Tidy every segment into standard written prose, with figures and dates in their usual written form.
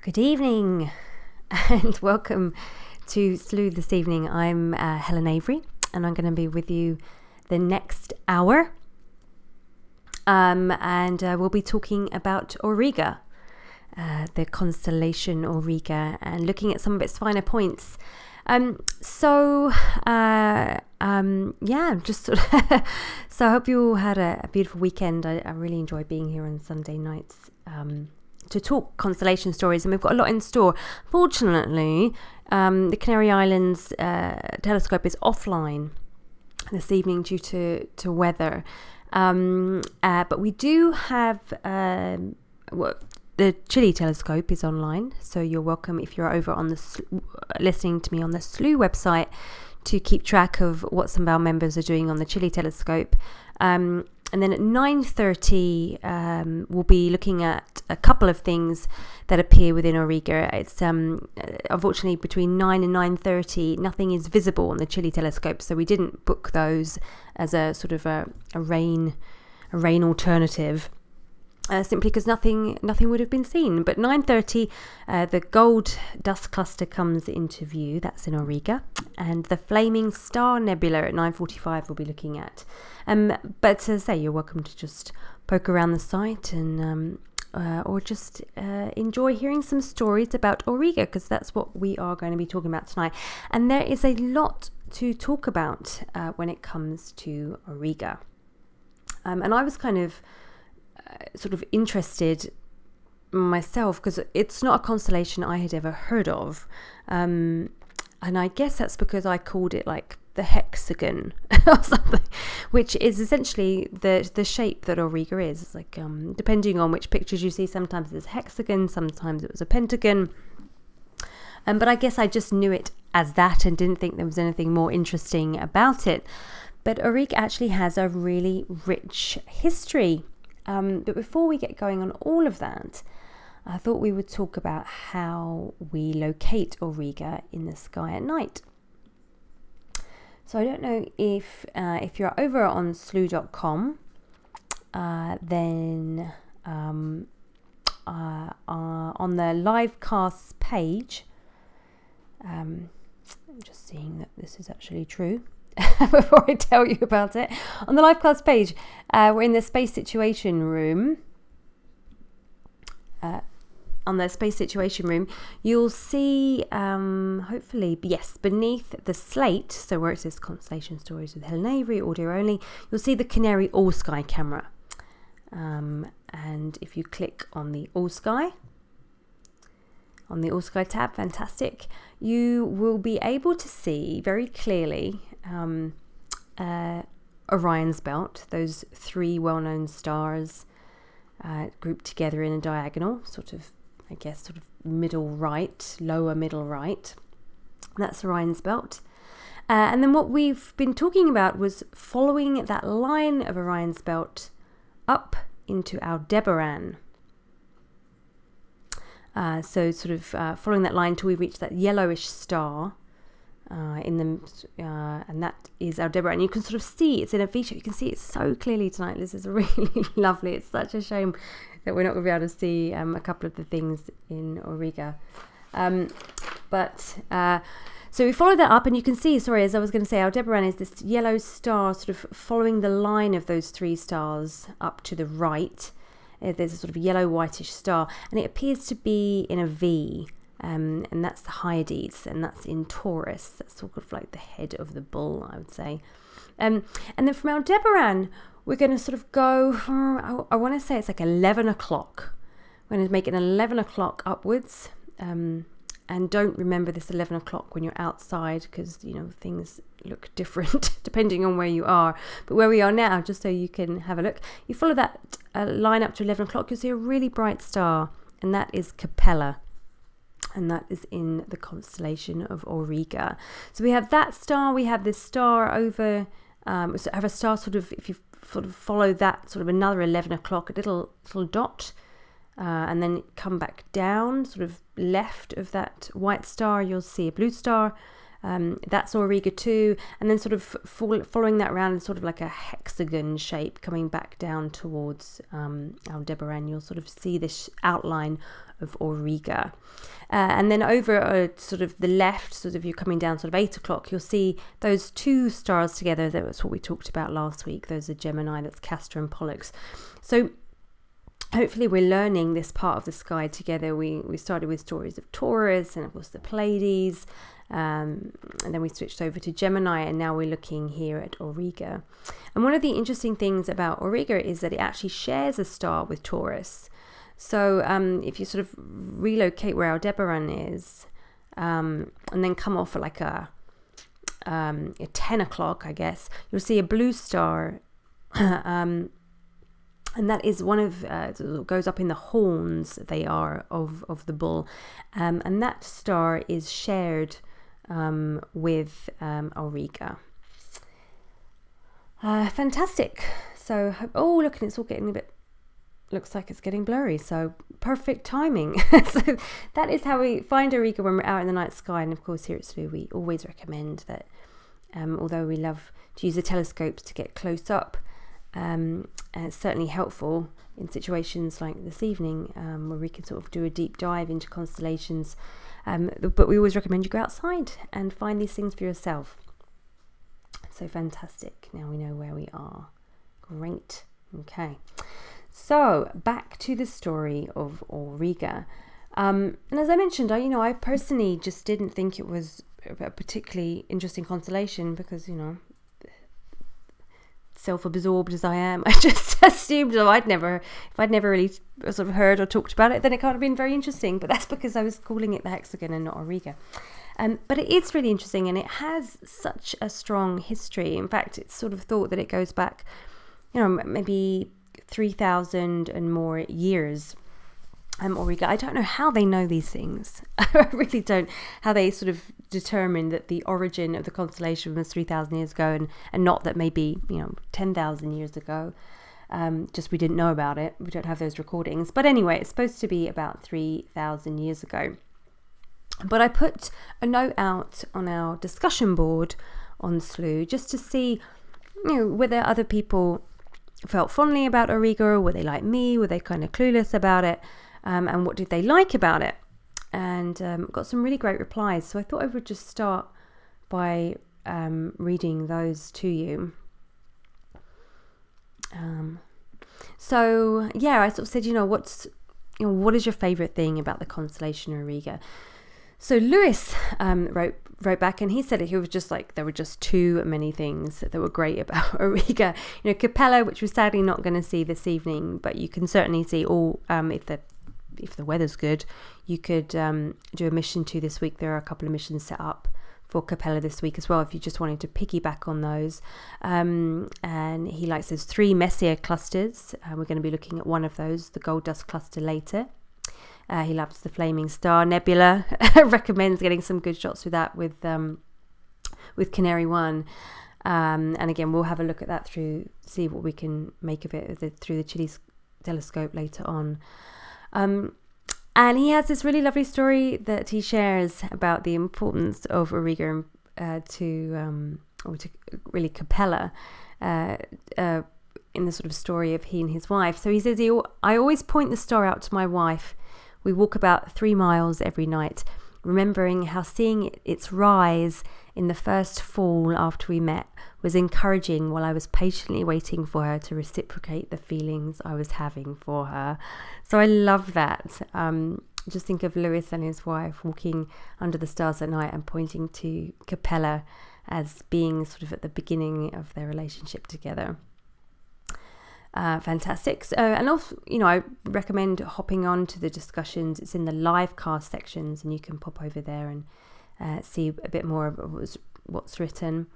Good evening and welcome to Slooh this evening. I'm Helen Avery and I'm going to be with you the next hour and we'll be talking about Auriga, the constellation Auriga, and looking at some of its finer points. So I hope you all had a beautiful weekend. I really enjoy being here on Sunday nights to talk constellation stories, and we've got a lot in store. Fortunately, the Canary Islands telescope is offline this evening due to weather, but we do have the Chile telescope is online, so you're welcome if you're over on the listening to me on the Slooh website to keep track of what some of our members are doing on the Chile telescope. And then at 9:30, we'll be looking at a couple of things that appear within Auriga. It's unfortunately between 9 and 9:30, nothing is visible on the Chile telescope, so we didn't book those as a sort of a rain alternative. Simply because nothing would have been seen. But 9:30, the gold dust cluster comes into view. That's in Auriga, and the flaming star nebula at 9:45 we'll be looking at. But as I say, you're welcome to just poke around the site and or just enjoy hearing some stories about Auriga, because that's what we are going to be talking about tonight. And there is a lot to talk about when it comes to Auriga. And I was kind of sort of interested myself because it's not a constellation I had ever heard of, and I guess that's because I called it like the hexagon or something, which is essentially the shape that Auriga is. It's like depending on which pictures you see, sometimes it's a hexagon, sometimes it was a pentagon, but I guess I just knew it as that and didn't think there was anything more interesting about it. But Auriga actually has a really rich history. But before we get going on all of that, I thought we would talk about how we locate Auriga in the sky at night. So I don't know if you're over on slooh.com, then on the live casts page, I'm just seeing that this is actually true. Before I tell you about it, on the live class page, we're in the space situation room. On the space situation room, you'll see, hopefully, yes, beneath the slate, so where it says Constellation Stories with Helen Avery, audio only, you'll see the Canary All Sky camera. And if you click on the All Sky, on the All Sky tab, fantastic, you will be able to see very clearly Orion's belt, those three well-known stars grouped together in a diagonal, sort of, I guess, sort of middle right, lower middle right. That's Orion's belt. And then what we've been talking about was following that line of Orion's belt up into Aldebaran. So sort of following that line till we reach that yellowish star in the and that is Aldebaran. You can sort of see it's in a V-shape. You can see it so clearly tonight. This is really lovely. It's such a shame that we're not going to be able to see a couple of the things in Auriga. So we follow that up, and you can see, sorry, as I was going to say, Aldebaran is this yellow star sort of following the line of those three stars up to the right. There's a sort of yellow whitish star, and it appears to be in a V, and that's the Hyades, and that's in Taurus. That's sort of like the head of the bull, I would say. And then from Aldebaran, we're going to sort of go, I want to say it's like 11 o'clock. We're going to make it 11 o'clock upwards, and don't remember this 11 o'clock when you're outside, because, you know, things look different depending on where you are. But where we are now, just so you can have a look, you follow that line up to 11 o'clock, you'll see a really bright star, and that is Capella. And that is in the constellation of Auriga. So we have that star, we have this star over, so have a star sort of, if you sort of follow that, sort of another 11 o'clock, a little dot, and then come back down, sort of left of that white star, you'll see a blue star. That's Auriga 2, and then sort of following that around in sort of like a hexagon shape, coming back down towards Aldebaran, you'll sort of see this outline of Auriga. And then over sort of the left, sort of you're coming down sort of 8 o'clock, you'll see those two stars together. That was what we talked about last week. Those are Gemini, that's Castor and Pollux. So hopefully we're learning this part of the sky together. We started with stories of Taurus and of course the Pleiades, and then we switched over to Gemini, and now we're looking here at Auriga. And one of the interesting things about Auriga is that it actually shares a star with Taurus. So if you sort of relocate where Aldebaran is, and then come off at like a 10 o'clock, I guess, you'll see a blue star, and that is one of, goes up in the horns, they are, of the bull. And that star is shared with Auriga. Fantastic. So, oh, look, and it's all getting a bit, looks like it's getting blurry, so perfect timing. So that is how we find Auriga when we're out in the night sky. And of course here at Slooh we always recommend that, although we love to use the telescopes to get close up, and it's certainly helpful in situations like this evening, where we can sort of do a deep dive into constellations, but we always recommend you go outside and find these things for yourself. So fantastic, now we know where we are. Great. Okay, so back to the story of Auriga. And as I mentioned, I personally just didn't think it was a particularly interesting constellation because, self-absorbed as I am, I just assumed if I'd never really sort of heard or talked about it, then it can't have been very interesting. But that's because I was calling it the hexagon and not Auriga. But it is really interesting, and it has such a strong history. In fact, it's sort of thought that it goes back, maybe 3,000 and more years. Auriga, I don't know how they know these things. I really don't. How they sort of determined that the origin of the constellation was 3,000 years ago, and not that maybe 10,000 years ago. Just we didn't know about it. We don't have those recordings. But anyway, it's supposed to be about 3,000 years ago. But I put a note out on our discussion board on Slooh just to see, whether other people felt fondly about Auriga, or were they like me? Were they kind of clueless about it? And what did they like about it? And got some really great replies. So I thought I would just start by reading those to you. So yeah, I sort of said, what is your favorite thing about the constellation Auriga? So Lewis wrote back, and he said he was just like, there were just too many things that were great about Auriga. Capella, which we're sadly not going to see this evening, but you can certainly see all, if the weather's good, you could do a mission to this week. There are a couple of missions set up for Capella this week as well, if you just wanted to piggyback on those. And he likes those 3 Messier clusters. We're going to be looking at one of those, the gold dust cluster, later. He loves the Flaming Star Nebula. Recommends getting some good shots with that with Canary 1. And again, we'll have a look at that see what we can make of it through the Chile telescope later on. And he has this really lovely story that he shares about the importance of Auriga to really Capella, in the sort of story of he and his wife. So he says, I always point the star out to my wife. We walk about 3 miles every night, remembering how seeing its rise in the first fall after we met was encouraging, while I was patiently waiting for her to reciprocate the feelings I was having for her. So I love that. Just think of Lewis and his wife walking under the stars at night and pointing to Capella as being sort of at the beginning of their relationship together. Fantastic. And also, I recommend hopping on to the discussions. It's in the live cast sections, and you can pop over there and see a bit more of what's written.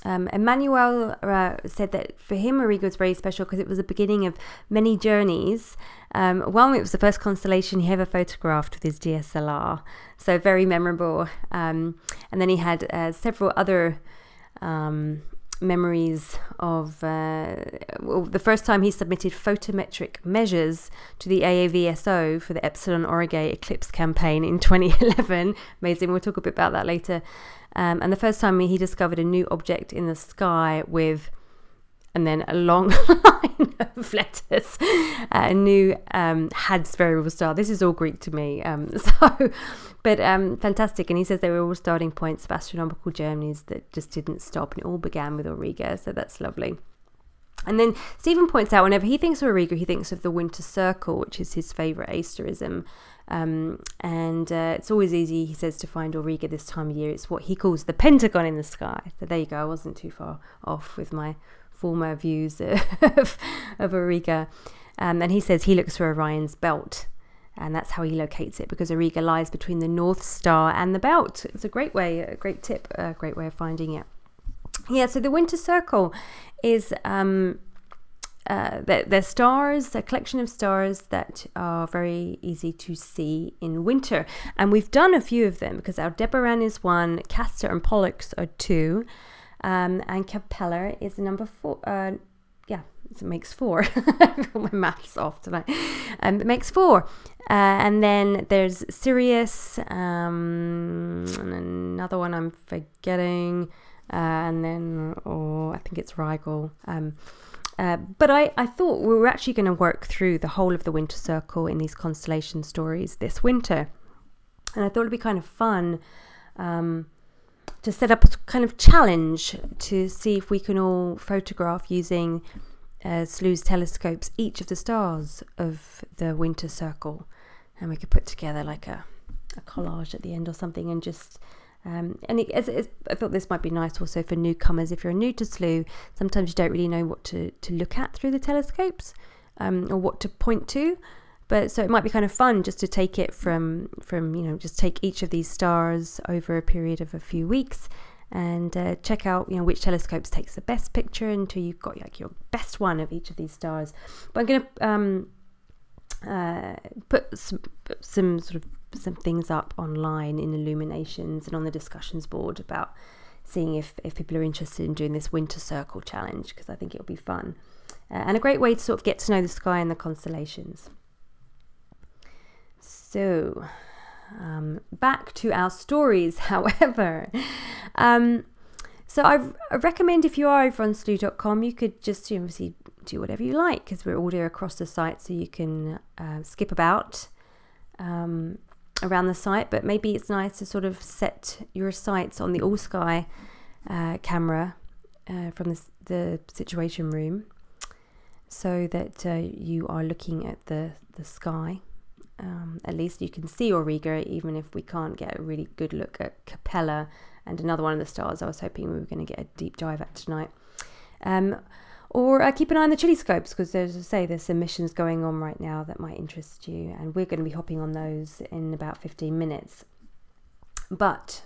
Emmanuel said that for him, Auriga was very special because it was the beginning of many journeys. One, it was the first constellation he ever photographed with his DSLR, so very memorable. And then he had several other memories of the first time he submitted photometric measures to the AAVSO for the Epsilon Aurigae eclipse campaign in 2011. Amazing. We'll talk a bit about that later. And the first time he discovered a new object in the sky with and then a long line of letters, a new Had's variable star. This is all Greek to me. But fantastic. And he says they were all starting points of astronomical journeys that just didn't stop, and it all began with Auriga. So that's lovely. And then Stephen points out whenever he thinks of Auriga, he thinks of the winter circle, which is his favourite asterism. And it's always easy, he says, to find Auriga this time of year. It's what he calls the pentagon in the sky. So there you go. I wasn't too far off with my former views of Auriga. And he says he looks for Orion's belt, and that's how he locates it, because Auriga lies between the North Star and the belt. It's a great way, a great tip, a great way of finding it. Yeah, so the winter circle is they're stars, a collection of stars that are very easy to see in winter. And we've done a few of them, because Aldebaran is one, Castor and Pollux are two, and Capella is number 4. Yeah, it makes 4. My maths off tonight. It makes 4. And then there's Sirius, and another one I'm forgetting. And then, I think it's Rigel. But I thought we were actually going to work through the whole of the winter circle in these constellation stories this winter. And I thought it'd be kind of fun to set up a kind of challenge to see if we can all photograph using Slooh's telescopes each of the stars of the winter circle. And we could put together like a collage at the end or something, and just... I thought this might be nice also for newcomers. If you're new to Slooh, sometimes you don't really know what to look at through the telescopes, or what to point to. But so it might be kind of fun just to take it from just take each of these stars over a period of a few weeks, and check out which telescopes takes the best picture until you've got like your best one of each of these stars. But I'm going to put some things up online in Illuminations and on the discussions board about seeing if people are interested in doing this winter circle challenge, because I think it'll be fun and a great way to sort of get to know the sky and the constellations. So back to our stories, however. So I recommend, if you are over on slooh.com, you could just obviously do whatever you like, because we're audio across the site, so you can skip about around the site. But maybe it's nice to sort of set your sights on the all sky camera from the situation room, so that you are looking at the sky. At least you can see Auriga, even if we can't get a really good look at Capella and another one of the stars I was hoping we were going to get a deep dive at tonight. Or keep an eye on the Chilescopes, because as I say, there's some missions going on right now that might interest you, and we're going to be hopping on those in about 15 minutes. But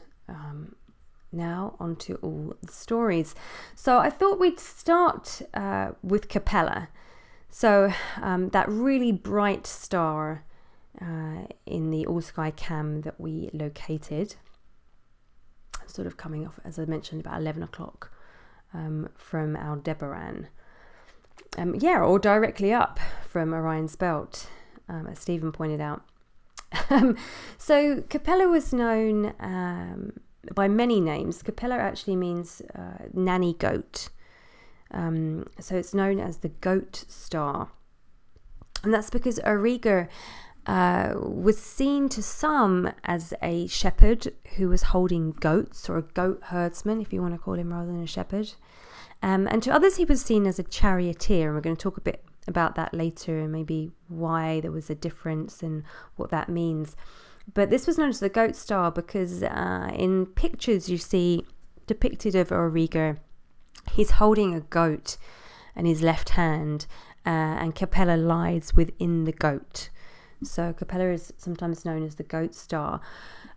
now on to all the stories. So I thought we'd start with Capella. So that really bright star in the all sky cam that we located, sort of coming off, as I mentioned, about 11 o'clock from Aldebaran. Or directly up from Orion's belt, as Stephen pointed out. So Capella was known by many names. Capella actually means nanny goat. So it's known as the goat star. And that's because Auriga was seen to some as a shepherd who was holding goats, or a goat herdsman, if you want to call him, rather than a shepherd. And to others he was seen as a charioteer, and we're going to talk a bit about that later, and maybe why there was a difference and what that means. But this was known as the goat star because in pictures you see depicted of Auriga, he's holding a goat in his left hand, and Capella lies within the goat. So Capella is sometimes known as the goat star.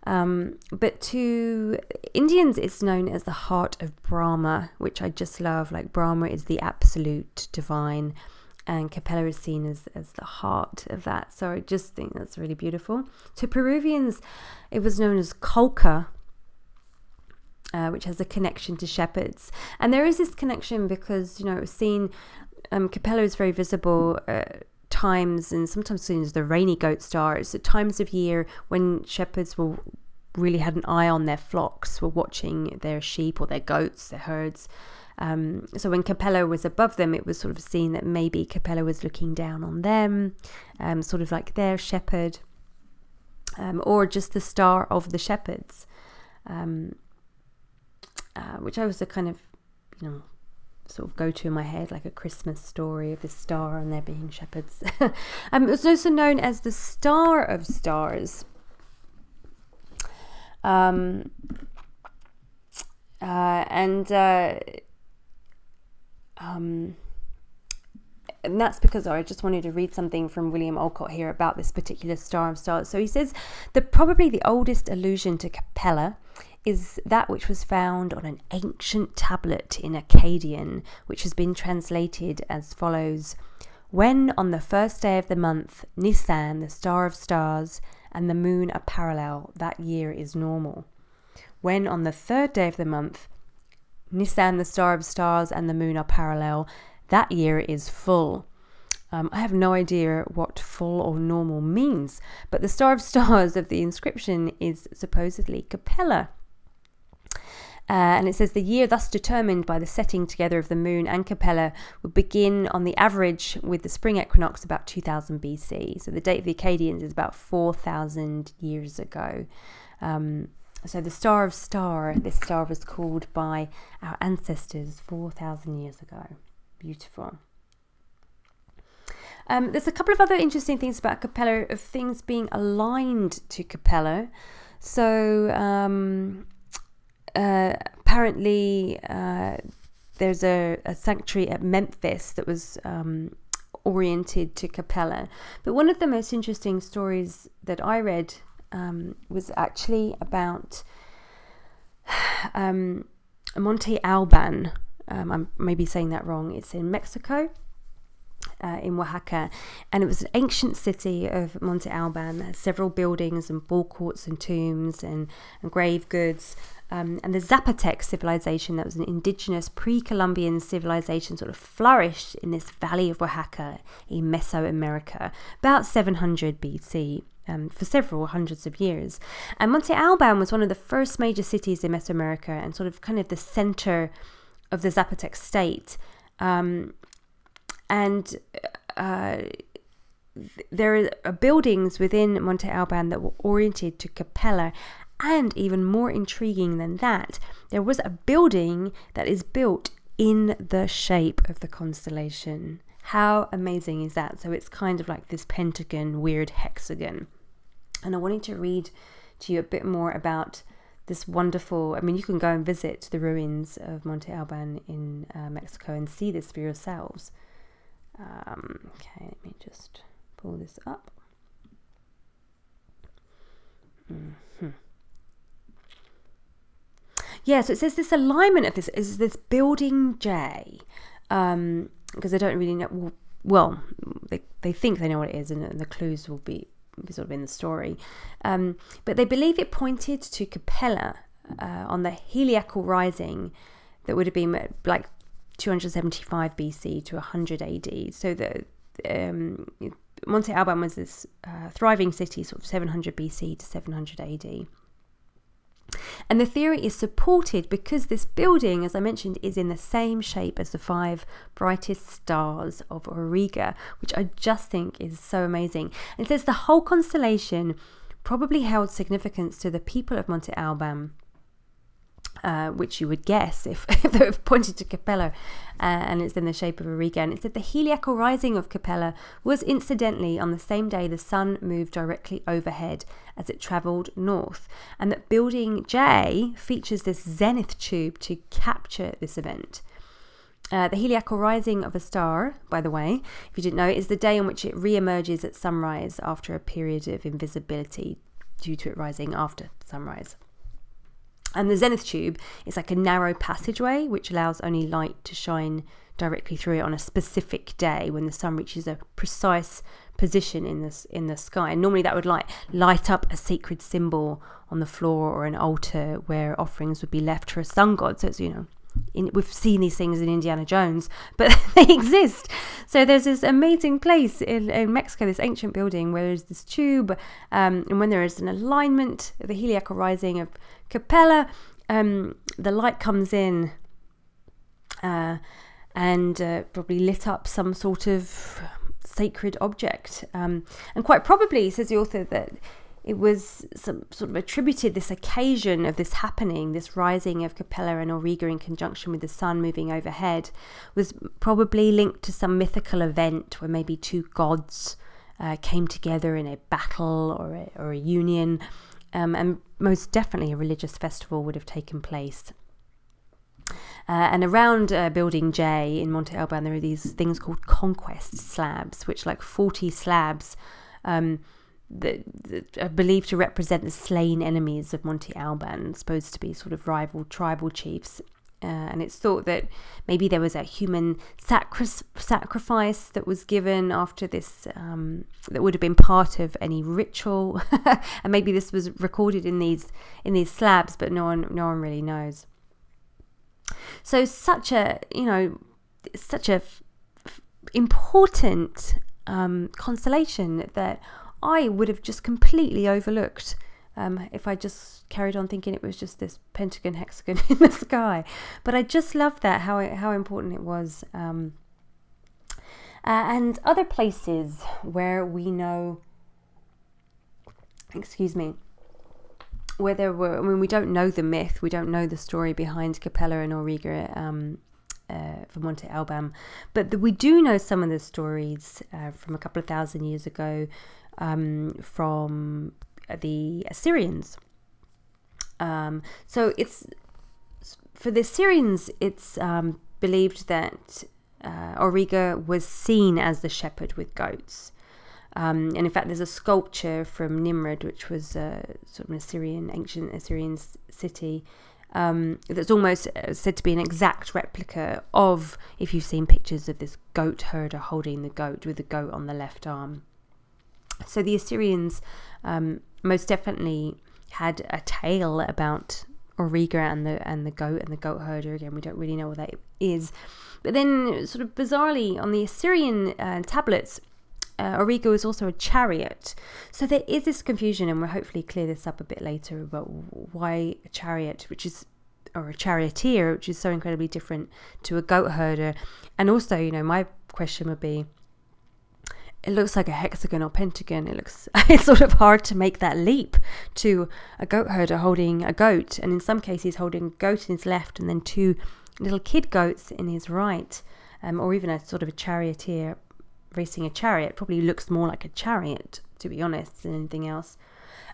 But to Indians, it's known as the heart of Brahma, which I just love. Like, Brahma is the absolute divine, and Capella is seen as the heart of that. So I just think that's really beautiful. To Peruvians, it was known as Colca, which has a connection to shepherds. And there is this connection because, it was seen, Capella is very visible times, and sometimes seen as the rainy goat star. It's at times of year when shepherds really had an eye on their flocks, were watching their sheep or their goats, their herds, So when Capella was above them, it was sort of seen that maybe Capella was looking down on them, sort of like their shepherd, or just the star of the shepherds, which I also kind of, sort of go to in my head, like a Christmas story of the star and there being shepherds. It was also known as the Star of Stars. And that's because I just wanted to read something from William Olcott here about this particular Star of Stars. So he says that probably the oldest allusion to Capella is that which was found on an ancient tablet in Akkadian, which has been translated as follows: "When on the first day of the month, Nisan, the star of stars, and the moon are parallel, that year is normal. When on the third day of the month, Nisan, the star of stars, and the moon are parallel, that year is full." I have no idea what full or normal means, but the star of stars of the inscription is supposedly Capella. And it says the year thus determined by the setting together of the moon and Capella would begin on the average with the spring equinox about 2000 BC. So the date of the Akkadians is about 4,000 years ago. So the Star of Star, this star was called by our ancestors 4,000 years ago. Beautiful. There's a couple of other interesting things about Capella, of things being aligned to Capella. So apparently there's a sanctuary at Memphis that was oriented to Capella. But one of the most interesting stories that I read was actually about Monte Alban. I may be saying that wrong. It's in Mexico, in Oaxaca, and it was an ancient city of Monte Alban. It has several buildings and ball courts and tombs and grave goods. And the Zapotec civilization, that was an indigenous pre-Columbian civilization, sort of flourished in this valley of Oaxaca in Mesoamerica about 700 BC. For several hundreds of years. And Monte Alban was one of the first major cities in Mesoamerica and sort of kind of the center of the Zapotec state. There are buildings within Monte Alban that were oriented to Capella. And even more intriguing than that, there was a building that is built in the shape of the constellation. How amazing is that? So it's kind of like this pentagon, weird hexagon. And I wanted to read to you a bit more about this wonderful, you can go and visit the ruins of Monte Alban in Mexico and see this for yourselves. Okay, let me just pull this up. Yeah, so it says this alignment of this is this building J, because they don't really know. Well, they think they know what it is, and the clues will be sort of in the story. But they believe it pointed to Capella on the heliacal rising that would have been like 275 BC to 100 AD. So the Monte Alban was this thriving city, sort of 700 BC to 700 AD. And the theory is supported because this building, as I mentioned, is in the same shape as the 5 brightest stars of Auriga, which I just think is so amazing. And it says the whole constellation probably held significance to the people of Monte Alban, which you would guess if they were pointed to Capella, and it's in the shape of Auriga. And it said the heliacal rising of Capella was incidentally on the same day the sun moved directly overhead as it travelled north, and that building J features this zenith tube to capture this event. The heliacal rising of a star, by the way, if you didn't know, is the day on which it re-emerges at sunrise after a period of invisibility due to it rising after sunrise. And the zenith tube is like a narrow passageway which allows only light to shine directly through it on a specific day when the sun reaches a precise position in the sky. And normally that would light up a sacred symbol on the floor or an altar where offerings would be left for a sun god. So it's, we've seen these things in Indiana Jones, but they exist. So there's this amazing place in Mexico, this ancient building where there's this tube, and when there is an alignment of the heliacal rising of Capella, the light comes in and probably lit up some sort of sacred object. And quite probably, says the author, that it was some sort of attributed, this occasion of this happening, this rising of Capella and Auriga in conjunction with the sun moving overhead, was probably linked to some mythical event where maybe two gods came together in a battle or a union, and most definitely a religious festival would have taken place. And around Building J in Monte Alban, there are these things called conquest slabs, which like 40 slabs that are believed to represent the slain enemies of Monte Alban, supposed to be sort of rival tribal chiefs. And it's thought that maybe there was a human sacrifice that was given after this, that would have been part of any ritual, and maybe this was recorded in these slabs, but no one really knows. So such a important constellation that I would have just completely overlooked if I just carried on thinking it was just this pentagon hexagon in the sky. But I just love that, how important it was. And other places where we know, where there were, I mean, we don't know the myth, we don't know the story behind Capella and Auriga for Monte Alban, but we do know some of the stories from a couple of thousand years ago, from the Assyrians. So it's, for the Assyrians, it's believed that Auriga was seen as the shepherd with goats. And in fact, there's a sculpture from Nimrud, which was sort of an ancient Assyrian city, that's almost said to be an exact replica of, if you've seen pictures of this goat herder holding the goat with the goat on the left arm. So the Assyrians most definitely had a tale about Auriga and the goat herder. Again, we don't really know what that is. But then, sort of bizarrely, on the Assyrian tablets, Auriga was also a chariot. So there is this confusion, and we'll hopefully clear this up a bit later about why a chariot, or a charioteer, which is so incredibly different to a goat herder. And also, my question would be, it looks like a hexagon or pentagon. It's sort of hard to make that leap to a goat herder holding a goat, and in some cases holding a goat in his left and then two little kid goats in his right, or even a sort of a charioteer racing a chariot. Probably looks more like a chariot, to be honest, than anything else.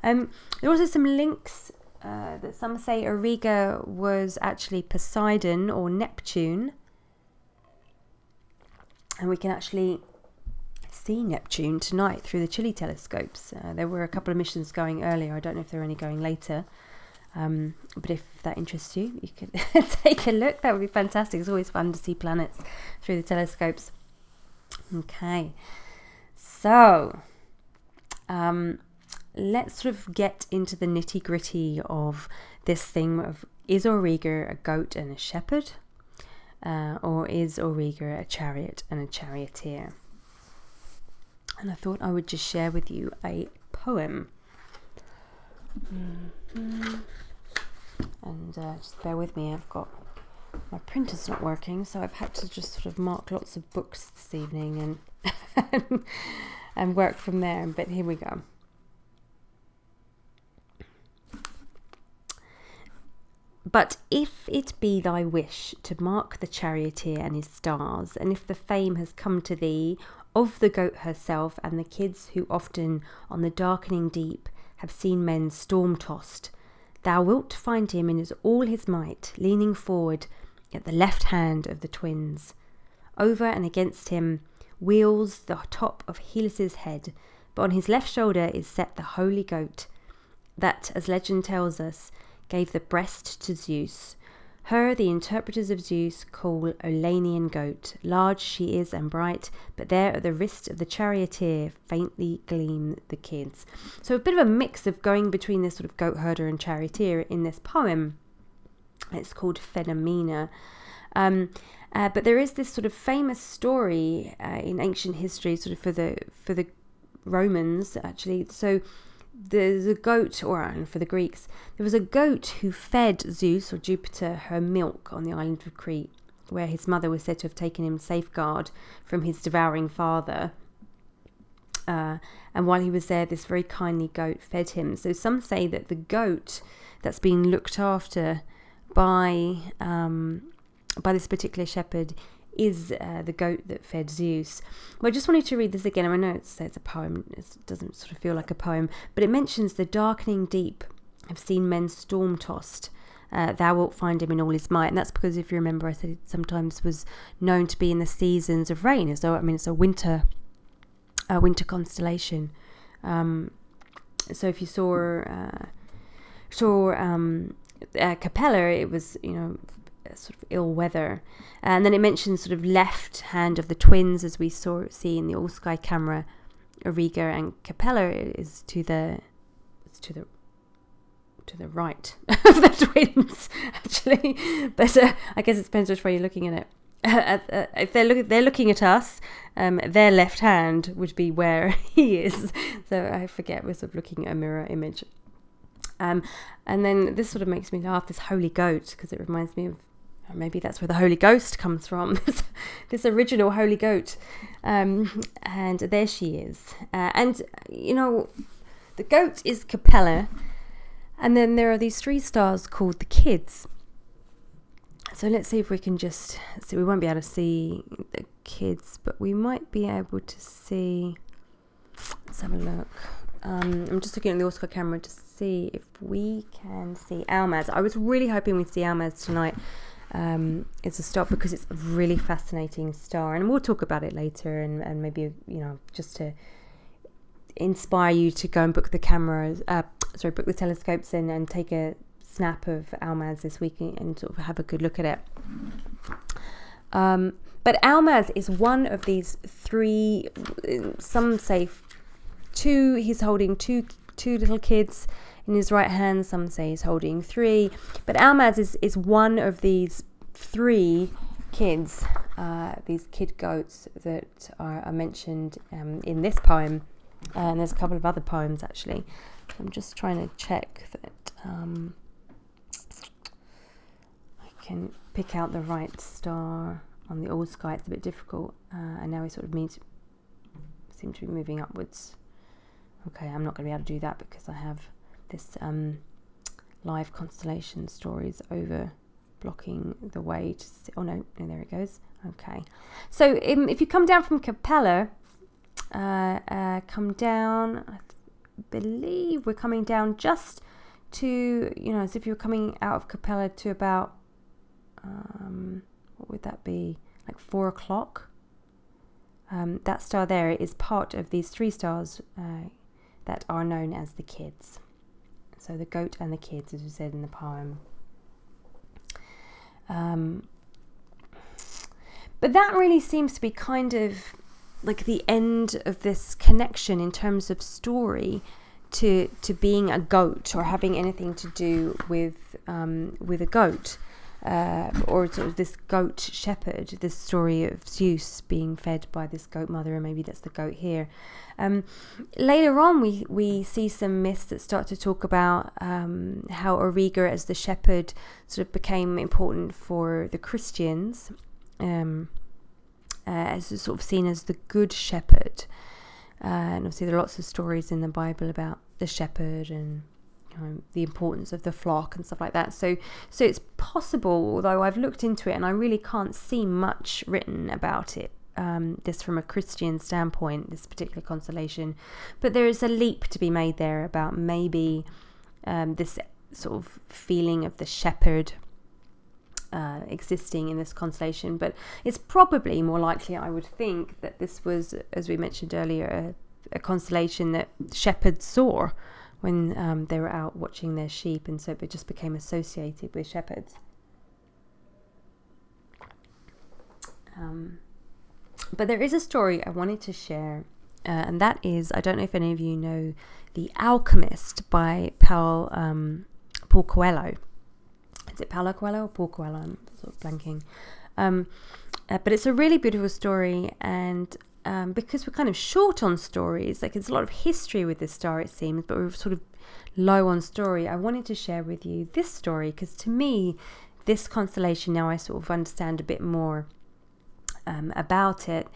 There are also some links that some say Auriga was actually Poseidon or Neptune, and we can actually see Neptune tonight through the Chile telescopes. There were a couple of missions going earlier. I don't know if there are any going later, but if that interests you, you could take a look. That would be fantastic. It's always fun to see planets through the telescopes. Okay, so let's sort of get into the nitty-gritty of this thing of, is Auriga a goat and a shepherd, or is Auriga a chariot and a charioteer? And I thought I would just share with you a poem. And just bear with me, my printer's not working, so I've had to just sort of mark lots of books this evening and and work from there. But here we go. But if it be thy wish to mark the charioteer and his stars, and if the fame has come to thee of the goat herself and the kids who often on the darkening deep have seen men storm-tossed, thou wilt find him in all his might, leaning forward at the left hand of the twins. Over and against him wheels the top of Helios's head, but on his left shoulder is set the holy goat that, as legend tells us, gave the breast to Zeus. Her the interpreters of Zeus call Olenian goat. Large she is and bright, but there at the wrist of the charioteer faintly gleam the kids. So a bit of a mix of going between this sort of goat herder and charioteer in this poem. It's called Phenomena. But there is this sort of famous story in ancient history, sort of for the Romans actually. So there's a goat, or for the Greeks, there was a goat who fed Zeus or Jupiter her milk on the island of Crete. where his mother was said to have taken him safeguard from his devouring father. And while he was there, this very kindly goat fed him. So some say that the goat that's being looked after by this particular shepherd is the goat that fed Zeus. Well, I just wanted to read this again. I know it's a poem. It doesn't sort of feel like a poem, but it mentions the darkening deep have seen men storm-tossed. Thou wilt find him in all his might. And that's because, if you remember, I said it sometimes was known to be in the seasons of rain. As though, I mean, it's a winter constellation. So if you saw Capella, it was, sort of ill weather. And then it mentions sort of left hand of the twins, as we see in the all sky camera. Auriga and Capella is to the right of the twins, actually. But I guess it depends which way you're looking at it. If they're looking at us, their left hand would be where he is. So I forget, we're sort of looking at a mirror image. And then this sort of makes me laugh, this holy goat, because it reminds me of, maybe that's where the Holy Ghost comes from, this original holy goat. And there she is. And, the goat is Capella. And then there are these 3 stars called the kids. So let's see if we can just see. We won't be able to see the kids, but we might be able to see. Let's have a look. I'm just looking at the all sky camera to see if we can see Almaz. I was really hoping we'd see Almaz tonight. It's a star because it's a really fascinating star, and we'll talk about it later, and maybe just to inspire you to go and book the cameras. Book the telescopes and take a snap of Almaz this week and sort of have a good look at it. But Almaz is one of these 3. Some say 2. He's holding two little kids in his right hand. Some say he's holding 3. But Almaz is one of these 3 kids, these kid goats that are mentioned in this poem. And there's a couple of other poems, actually. I'm just trying to check that I can pick out the right star on the all sky. It's a bit difficult. And now we sort of seem to be moving upwards. Okay, I'm not going to be able to do that because I have this live constellation stories over blocking the way to see. Oh no, there it goes. Okay, so if you come down from Capella, come down, I believe we're coming down just to, as if you're coming out of Capella to about, what would that be, like 4 o'clock. That star there is part of these 3 stars that are known as the kids. So the goat and the kids, as we said in the poem. But that really seems to be kind of like the end of this connection in terms of story to being a goat or having anything to do with a goat, or sort of this goat shepherd, this story of Zeus being fed by this goat mother, and maybe that's the goat here. Later on we see some myths that start to talk about how Auriga as the shepherd sort of became important for the Christians, as sort of seen as the good shepherd. And obviously there are lots of stories in the Bible about the shepherd and the importance of the flock and stuff like that. So it's possible, although I've looked into it and I really can't see much written about it, this from a Christian standpoint, this particular constellation. But there is a leap to be made there about maybe this sort of feeling of the shepherd existing in this constellation. But it's probably more likely, I would think, that this was, as we mentioned earlier, a constellation that shepherds saw when they were out watching their sheep, and so it just became associated with shepherds. But there is a story I wanted to share, and that is, I don't know if any of you know The Alchemist by Paul Coelho. Is it Paulo Coelho or Paul Coelho? I'm sort of blanking. But it's a really beautiful story, and because we're kind of short on stories, like there's a lot of history with this star, it seems, but we're sort of low on story, I wanted to share with you this story, because to me this constellation, now I sort of understand a bit more about it,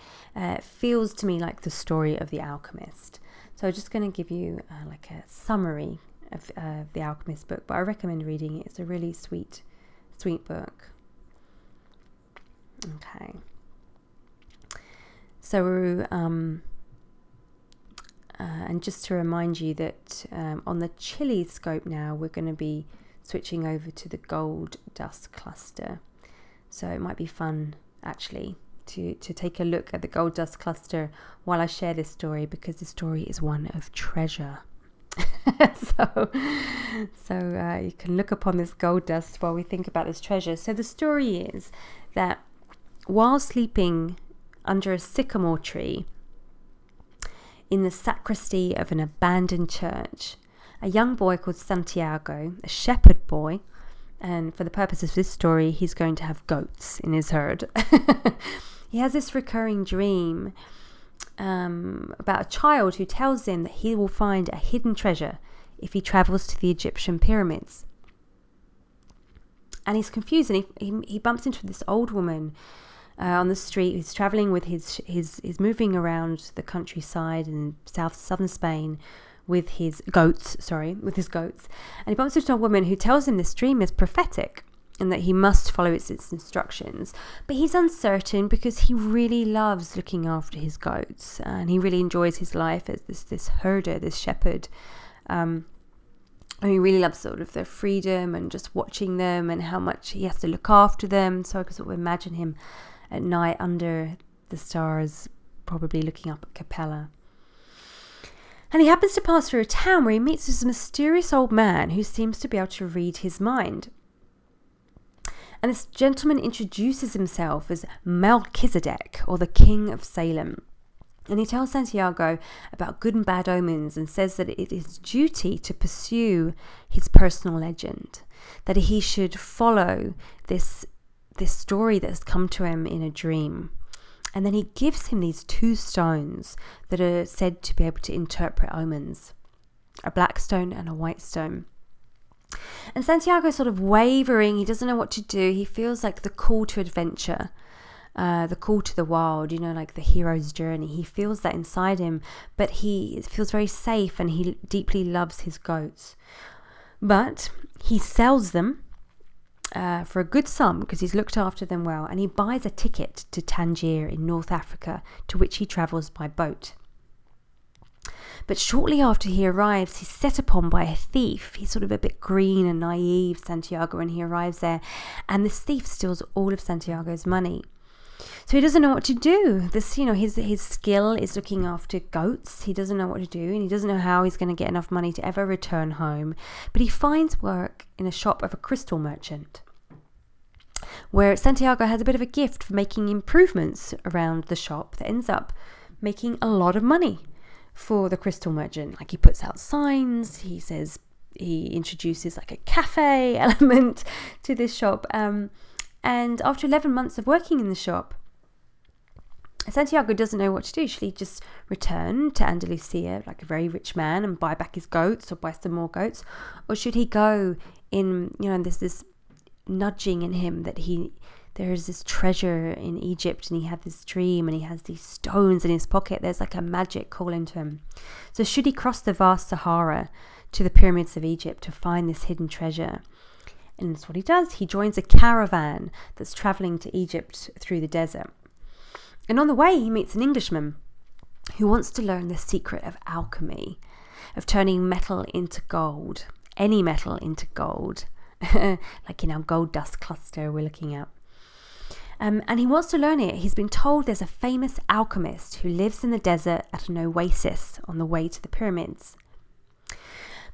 feels to me like the story of the alchemist. So I'm just going to give you like a summary of the Alchemist book, but I recommend reading it. It's a really sweet book. Okay. So, and just to remind you that on the Chile scope now, we're going to be switching over to the gold dust cluster. So it might be fun, actually, to take a look at the gold dust cluster while I share this story, because the story is one of treasure. so you can look upon this gold dust while we think about this treasure. So the story is that while sleeping under a sycamore tree in the sacristy of an abandoned church, a young boy called Santiago, a shepherd boy, and for the purposes of this story, he's going to have goats in his herd. He has this recurring dream about a child who tells him that he will find a hidden treasure if he travels to the Egyptian pyramids. And he's confused, and he bumps into this old woman on the street who's traveling with he's moving around the countryside in southern Spain with his goats, and he bumps into a woman who tells him this dream is prophetic and that he must follow its instructions. But he's uncertain because he really loves looking after his goats, and he really enjoys his life as this herder, this shepherd. And he really loves sort of their freedom and just watching them and how much he has to look after them. So I can sort of imagine him at night under the stars, probably looking up at Capella. And he happens to pass through a town where he meets this mysterious old man who seems to be able to read his mind. And this gentleman introduces himself as Melchizedek, or the King of Salem. And he tells Santiago about good and bad omens and says that it is his duty to pursue his personal legend, that he should follow this story that has come to him in a dream. And then he gives him these 2 stones that are said to be able to interpret omens, a black stone and a white stone. And Santiago is sort of wavering. He doesn't know what to do. He feels like the call to adventure, the call to the wild, like the hero's journey. He feels that inside him, but he feels very safe and he deeply loves his goats. But he sells them for a good sum because he's looked after them well, and he buys a ticket to Tangier in North Africa, to which he travels by boat. But shortly after he arrives, he's set upon by a thief. He's sort of a bit green and naive, Santiago, when he arrives there. And this thief steals all of Santiago's money. So he doesn't know what to do. His skill is looking after goats. He doesn't know what to do, and he doesn't know how he's going to get enough money to ever return home. But he finds work in a shop of a crystal merchant, where Santiago has a bit of a gift for making improvements around the shop that ends up making a lot of money for the crystal merchant. Like, he puts out signs, he says he introduces like a cafe element to this shop, and after 11 months of working in the shop, Santiago doesn't know what to do. Should he just return to Andalusia like a very rich man and buy back his goats, or buy some more goats, or should he go in, and there's this nudging in him that there is this treasure in Egypt, and he had this dream, and he has these stones in his pocket. There's like a magic calling to him. So should he cross the vast Sahara to the pyramids of Egypt to find this hidden treasure? And that's what he does. He joins a caravan that's traveling to Egypt through the desert. And on the way, he meets an Englishman who wants to learn the secret of alchemy, of turning metal into gold, any metal into gold, like in our gold dust cluster we're looking at. And he wants to learn it. He's been told there's a famous alchemist who lives in the desert at an oasis on the way to the pyramids.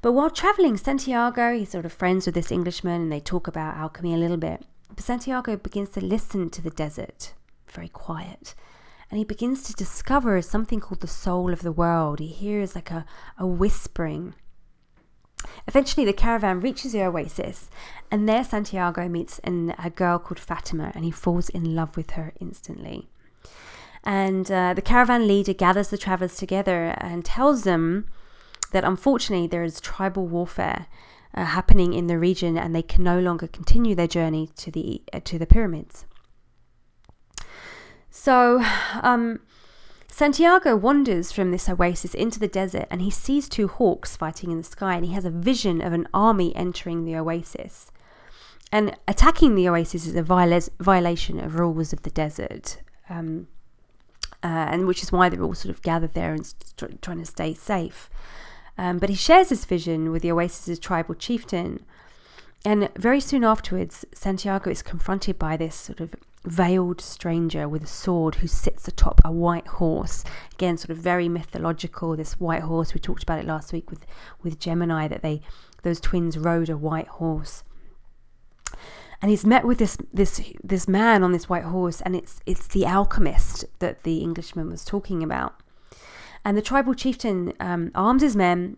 But while traveling, Santiago, he's sort of friends with this Englishman, and they talk about alchemy a little bit. But Santiago begins to listen to the desert, very quiet, and he begins to discover something called the soul of the world. He hears like a whispering. Eventually the caravan reaches the oasis, and there Santiago meets a girl called Fatima, and he falls in love with her instantly. And the caravan leader gathers the travelers together and tells them that unfortunately there is tribal warfare happening in the region, and they can no longer continue their journey to the pyramids. So Santiago wanders from this oasis into the desert, and he sees two hawks fighting in the sky, and he has a vision of an army entering the oasis. And attacking the oasis is a violation of rules of the desert, and which is why they're all sort of gathered there and trying to stay safe. But he shares this vision with the oasis's tribal chieftain, and very soon afterwards, Santiago is confronted by this sort of veiled stranger with a sword who sits atop a white horse. Again, sort of very mythological, this white horse. We talked about it last week with Gemini, that those twins rode a white horse. And he's met with this man on this white horse, and it's the alchemist that the Englishman was talking about. And the tribal chieftain arms his men,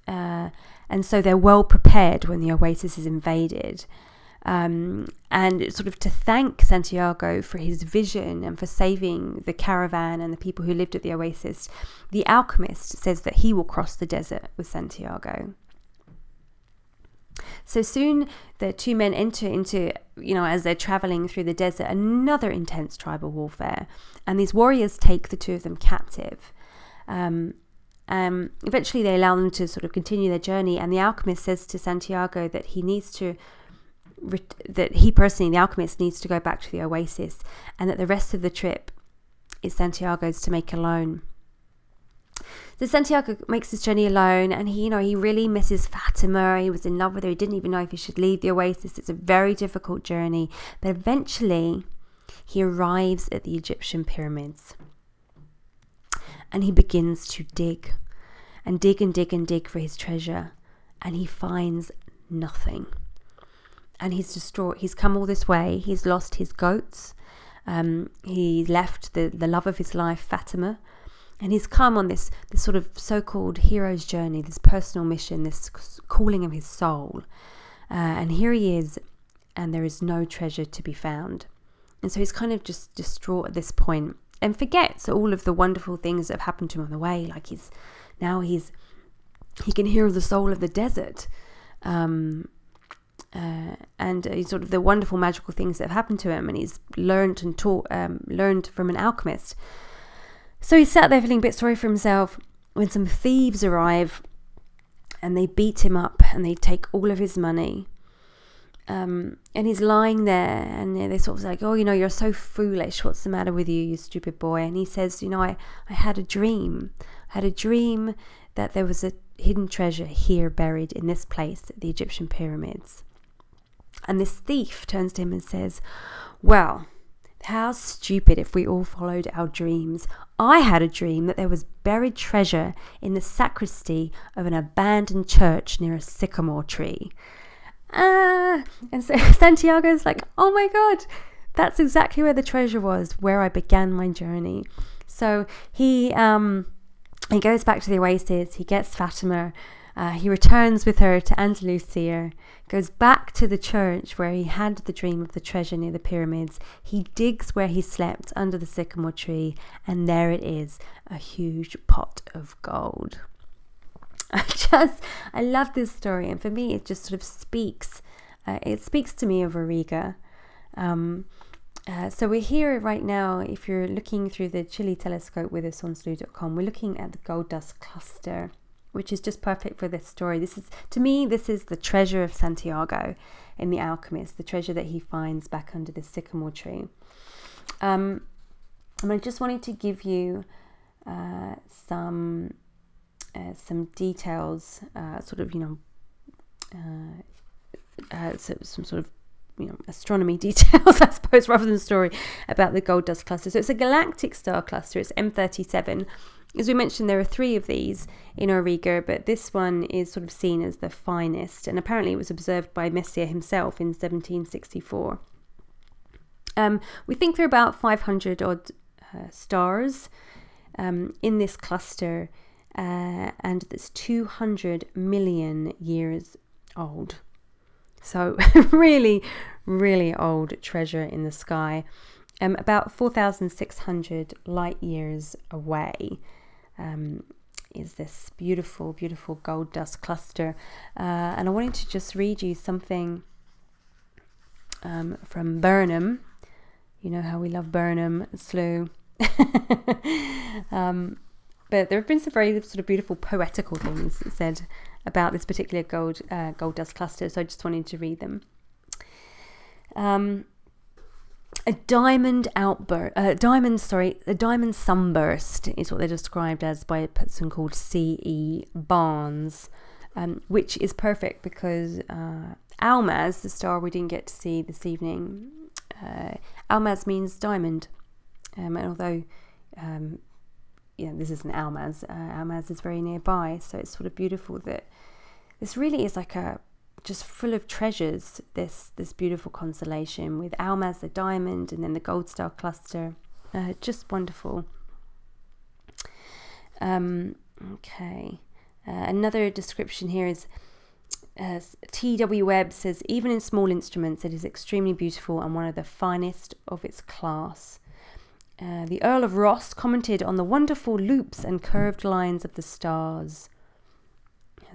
and so they're well prepared when the oasis is invaded. And sort of to thank Santiago for his vision and for saving the caravan and the people who lived at the oasis, the alchemist says that he will cross the desert with Santiago. So soon the two men enter into, as they're traveling through the desert, another intense tribal warfare. And these warriors take the two of them captive. Eventually they allow them to sort of continue their journey, and the alchemist says to Santiago that the alchemist needs to go back to the oasis, and that the rest of the trip is Santiago's to make alone. So Santiago makes this journey alone, and he really misses Fatima. He was in love with her. He didn't even know if he should leave the oasis. It's a very difficult journey, but eventually he arrives at the Egyptian pyramids, and he begins to dig and dig and dig and dig for his treasure, and he finds nothing. And he's distraught. He's come all this way. He's lost his goats. He left the love of his life, Fatima. And he's come on this sort of so-called hero's journey, this personal mission, this calling of his soul. And here he is, and there is no treasure to be found. And so he's kind of just distraught at this point, and forgets all of the wonderful things that have happened to him on the way. Like he can hear the soul of the desert. And sort of the wonderful magical things that have happened to him, and he's learned from an alchemist. So he sat there feeling a bit sorry for himself when some thieves arrive, and they beat him up and they take all of his money. And he's lying there, and they sort of like, "Oh, you're so foolish. What's the matter with you, you stupid boy?" And he says, I had a dream. I had a dream that there was a hidden treasure here buried in this place, the Egyptian pyramids. And this thief turns to him and says, "Well, how stupid if we all followed our dreams. I had a dream that there was buried treasure in the sacristy of an abandoned church near a sycamore tree." And so Santiago's like, "Oh my God, that's exactly where the treasure was, where I began my journey." So he goes back to the oasis, he gets Fatima, he returns with her to Andalusia, goes back to the church where he had the dream of the treasure near the pyramids. He digs where he slept under the sycamore tree, and there it is, a huge pot of gold. I love this story, and for me it just sort of speaks to me of Auriga. So we're here right now. If you're looking through the Chile telescope with us on Slooh.com, we're looking at the gold dust cluster, which is just perfect for this story. This is the treasure of Santiago in The Alchemist, the treasure that he finds back under the sycamore tree. And I just wanted to give you some details, some sort of astronomy details, I suppose, rather than a story about the gold dust cluster. So it's a galactic star cluster. It's M37. As we mentioned, there are 3 of these in Auriga, but this one is sort of seen as the finest, and apparently it was observed by Messier himself in 1764. We think there are about 500 odd stars in this cluster, and it's 200 million years old. So really, really old treasure in the sky, about 4,600 light years away is this beautiful, beautiful gold dust cluster. And I wanted to just read you something from Burnham. You know how we love Burnham, Slooh. But there have been some very sort of beautiful poetical things said about this particular gold dust cluster, so I just wanted to read them. A diamond sunburst is what they're described as by a person called C.E. Barnes, which is perfect because Almaz, the star we didn't get to see this evening, Almaz means diamond, and although this isn't Almaz, Almaz is very nearby, so it's sort of beautiful that this really is like just full of treasures, this beautiful constellation with Almaz the diamond and then the gold star cluster. Just wonderful. Okay, another description here is T.W. Webb says, even in small instruments it is extremely beautiful and one of the finest of its class. The Earl of Ross commented on the wonderful loops and curved lines of the stars.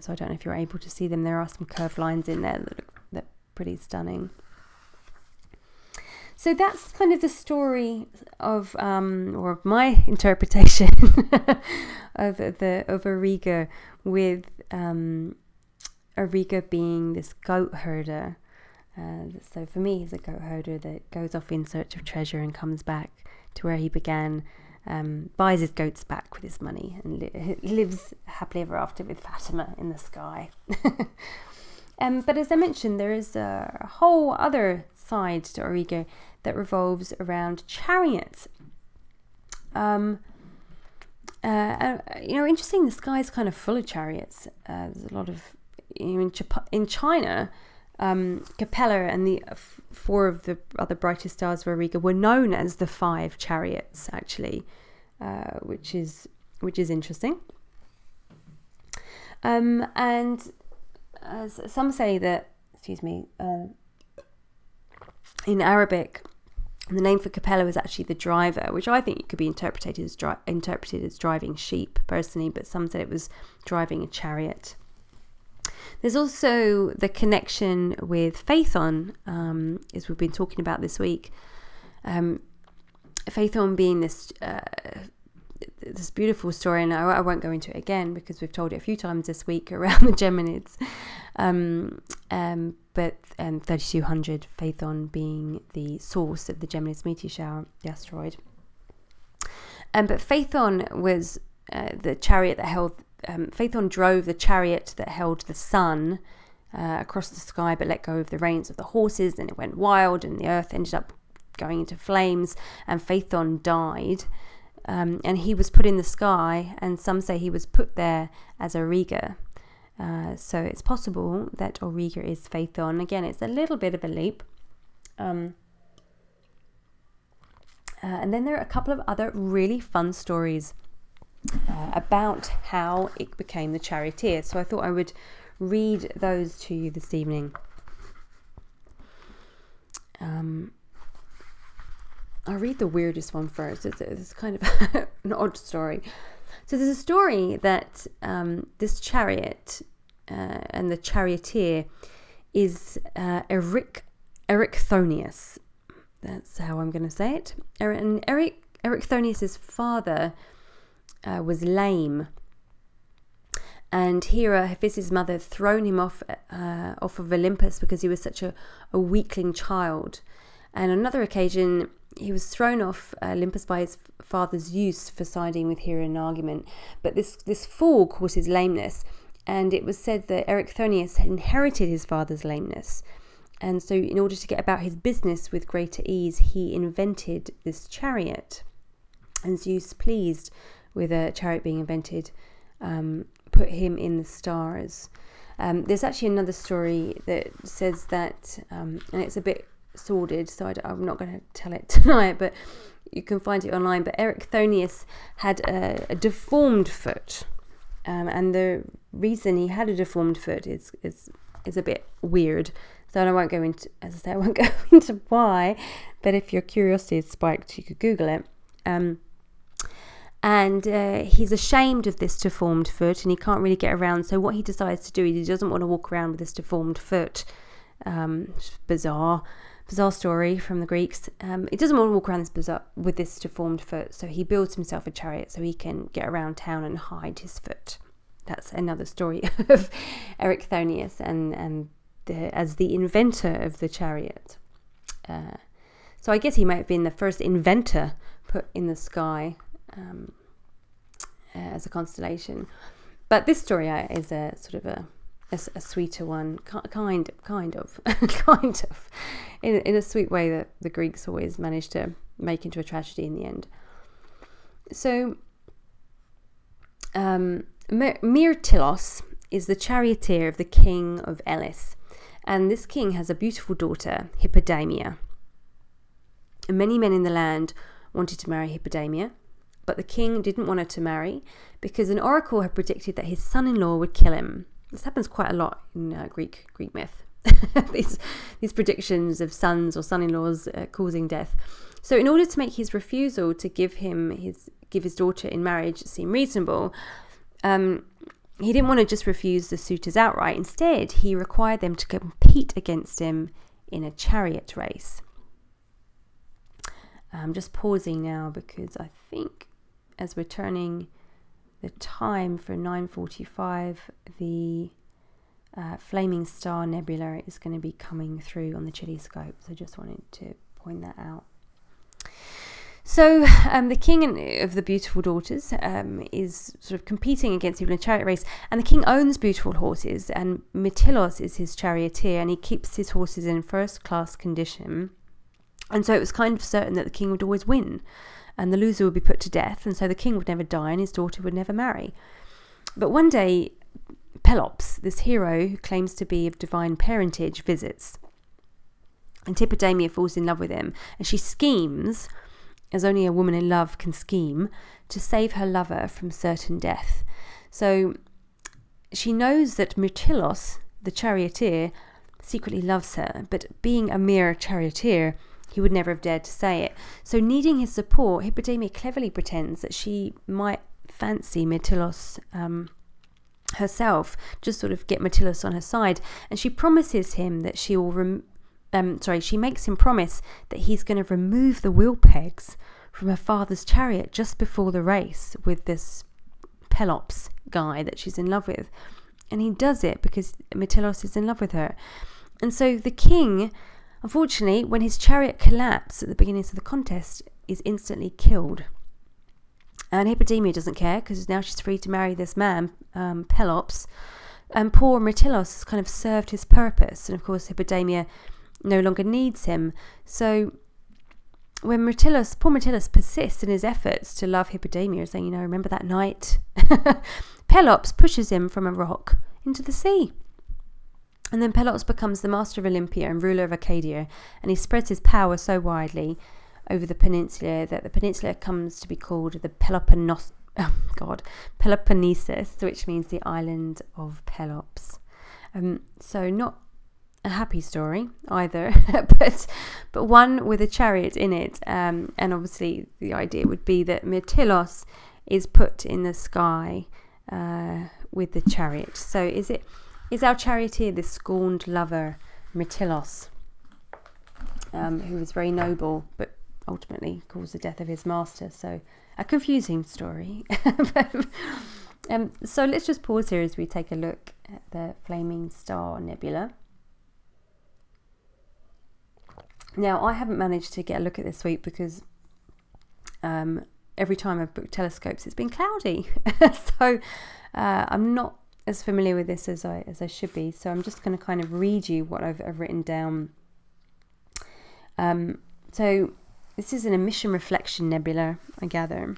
So I don't know if you're able to see them. There are some curved lines in there that are pretty stunning. So that's kind of the story of, or my interpretation of Auriga, with Auriga being this goat herder. So for me, he's a goat herder that goes off in search of treasure and comes back to where he began, buys his goats back with his money, and lives happily ever after with Fatima in the sky. But as I mentioned, there is a whole other side to Auriga that revolves around chariots. Interesting, the sky is kind of full of chariots. There's a lot of, in China, Capella and the four of the other brightest stars of Auriga were known as the 5 chariots, actually, which is interesting. And some say that, in Arabic, the name for Capella was actually the driver, which I think could be interpreted as driving sheep, personally, but some said it was driving a chariot. There's also the connection with Phaeton, as we've been talking about this week. Phaeton being this beautiful story, and I won't go into it again because we've told it a few times this week around the Geminids. But 3200 Phaeton being the source of the Geminids meteor shower, the asteroid. But Phaeton was the chariot that held. Phaeton drove the chariot that held the sun across the sky, but let go of the reins of the horses, and it went wild, and the earth ended up going into flames, and Phaeton died. And he was put in the sky, and some say he was put there as Auriga. So it's possible that Auriga is Phaeton. Again, it's a little bit of a leap. And then there are a couple of other really fun stories about how it became the charioteer. So I thought I would read those to you this evening. I'll read the weirdest one first. It's kind of an odd story. So there's a story that this chariot and the charioteer is Erichthonius. That's how I'm going to say it. And Erichthonius's father was lame, and Hera, Hephaestus' mother, had thrown him off of Olympus because he was such a weakling child. And on another occasion, he was thrown off Olympus by his father's Zeus for siding with Hera in an argument. But this fall caused his lameness, and it was said that Erichthonius had inherited his father's lameness. And so in order to get about his business with greater ease, he invented this chariot. And Zeus, pleased with a chariot being invented, put him in the stars. There's actually another story that says that, and it's a bit sordid, so I'm not going to tell it tonight, but you can find it online. But Erichthonius had a deformed foot, and the reason he had a deformed foot is a bit weird. So I won't go into, as I say, I won't go into why. But if your curiosity is spiked, you could Google it. And he's ashamed of this deformed foot, and he can't really get around. So what he decides to do is he doesn't want to walk around with this deformed foot. Bizarre story from the Greeks. He doesn't want to walk around with this deformed foot, so he builds himself a chariot so he can get around town and hide his foot. That's another story of Erichthonius as the inventor of the chariot. So I guess he might have been the first inventor put in the sky as a constellation. But this story is a sort of a sweeter one, kind of, in a sweet way that the Greeks always managed to make into a tragedy in the end. So Myrtilos is the charioteer of the king of Elis, and this king has a beautiful daughter, Hippodamia. And many men in the land wanted to marry Hippodamia, but the king didn't want her to marry because an oracle had predicted that his son-in-law would kill him. This happens quite a lot in Greek myth. these predictions of sons or son-in-laws causing death. So in order to make his refusal to give his daughter in marriage seem reasonable, he didn't want to just refuse the suitors outright. Instead, he required them to compete against him in a chariot race. I'm just pausing now because I think as we're turning the time for 9:45, the flaming star nebula is going to be coming through on the chilescope. So just wanted to point that out. So the king of the beautiful daughters is sort of competing against people in a chariot race, and the king owns beautiful horses, and Myrtilos is his charioteer, and he keeps his horses in first-class condition. And so it was kind of certain that the king would always win, and the loser would be put to death, and so the king would never die, and his daughter would never marry. But one day, Pelops, this hero who claims to be of divine parentage, visits, and Hippodamia falls in love with him, and she schemes, as only a woman in love can scheme, to save her lover from certain death. So she knows that Myrtilos, the charioteer, secretly loves her, but being a mere charioteer, he would never have dared to say it. So needing his support, Hippodamia cleverly pretends that she might fancy Myrtilos herself, just sort of get Myrtilos on her side, and she promises him that she will she makes him promise that he's going to remove the wheel pegs from her father's chariot just before the race with this Pelops guy that she's in love with. And he does it because Myrtilos is in love with her. And so the king, unfortunately, when his chariot collapsed at the beginning of the contest, is instantly killed. And Hippodamia doesn't care because now she's free to marry this man, Pelops. And poor Myrtilos has kind of served his purpose. And of course, Hippodamia no longer needs him. So when poor Myrtilos persists in his efforts to love Hippodamia, saying, remember that night? Pelops pushes him from a rock into the sea. And then Pelops becomes the master of Olympia and ruler of Arcadia, and he spreads his power so widely over the peninsula that the peninsula comes to be called the Peloponnesus, which means the island of Pelops. So not a happy story either, but one with a chariot in it, and obviously the idea would be that Myrtilos is put in the sky with the chariot. So is our charioteer this scorned lover Myrtilos, who was very noble but ultimately caused the death of his master? So a confusing story. So let's just pause here as we take a look at the Flaming Star Nebula. Now, I haven't managed to get a look at this week because every time I've booked telescopes, it's been cloudy. So I'm not as familiar with this as I should be. So I'm just going to kind of read you what I've written down. So this is an emission reflection nebula, I gather.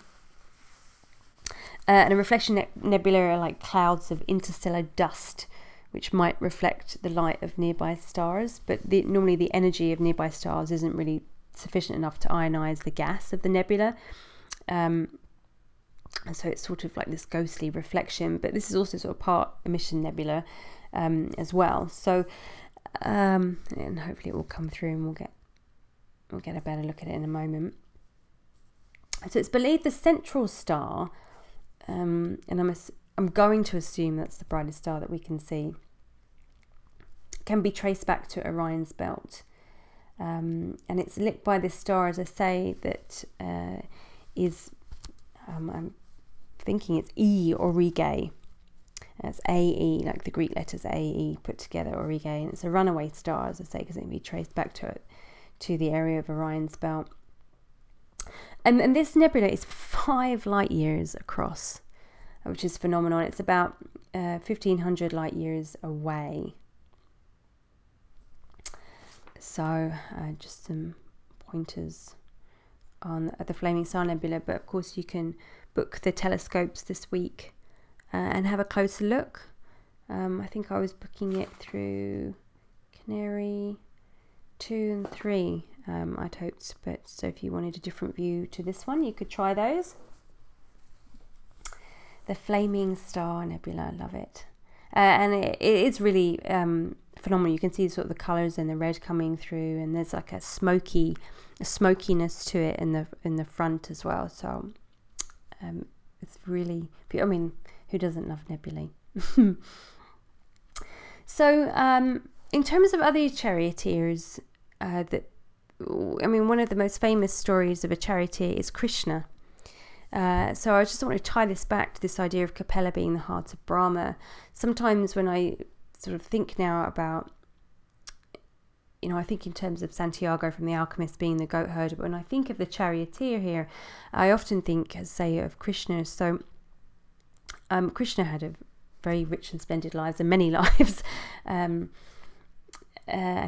And a reflection nebula are like clouds of interstellar dust, which might reflect the light of nearby stars, but normally the energy of nearby stars isn't really sufficient enough to ionize the gas of the nebula. And so it's sort of like this ghostly reflection, but this is also sort of part emission nebula as well. So, and hopefully it will come through and we'll get a better look at it in a moment. So it's believed the central star, and I'm going to assume that's the brightest star that we can see, can be traced back to Orion's belt. And it's lit by this star, as I say, that is, I'm thinking it's Auriga. It's AE, like the Greek letters AE put together, Auriga, and it's a runaway star, as I say, because it can be traced back to the area of Orion's belt. And this nebula is 5 light years across, which is phenomenal. It's about 1,500 light years away. So just some pointers on the Flaming Star Nebula, but of course you can book the telescopes this week and have a closer look. I think I was booking it through Canary 2 and 3, I'd hoped, but so if you wanted a different view to this one, you could try those. The Flaming Star Nebula, I love it. And it is really phenomenal. You can see sort of the colours and the red coming through, and there's like a smokiness to it in the front as well. So it's really, I mean, who doesn't love nebulae? So in terms of other charioteers, one of the most famous stories of a charioteer is Krishna. So I just want to tie this back to this idea of Capella being the heart of Brahma. Sometimes when I sort of think now about, I think in terms of Santiago from The Alchemist being the goat herder, but when I think of the charioteer here, I often think, say, of Krishna. So Krishna had a very rich and splendid lives, and many lives, and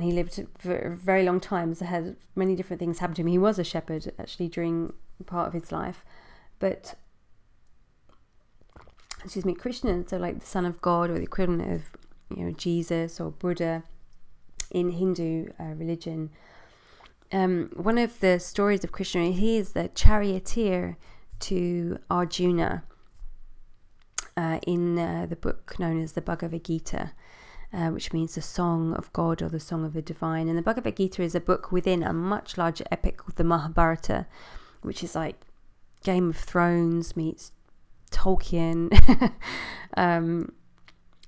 he lived for a very long time, so had many different things happen to him. He was a shepherd actually during part of his life. But, Krishna, so like the son of God, or the equivalent of, Jesus or Buddha in Hindu religion. One of the stories of Krishna, he is the charioteer to Arjuna in the book known as the Bhagavad Gita, which means the song of God or the song of the divine. And the Bhagavad Gita is a book within a much larger epic called the Mahabharata, which is like Game of Thrones meets Tolkien,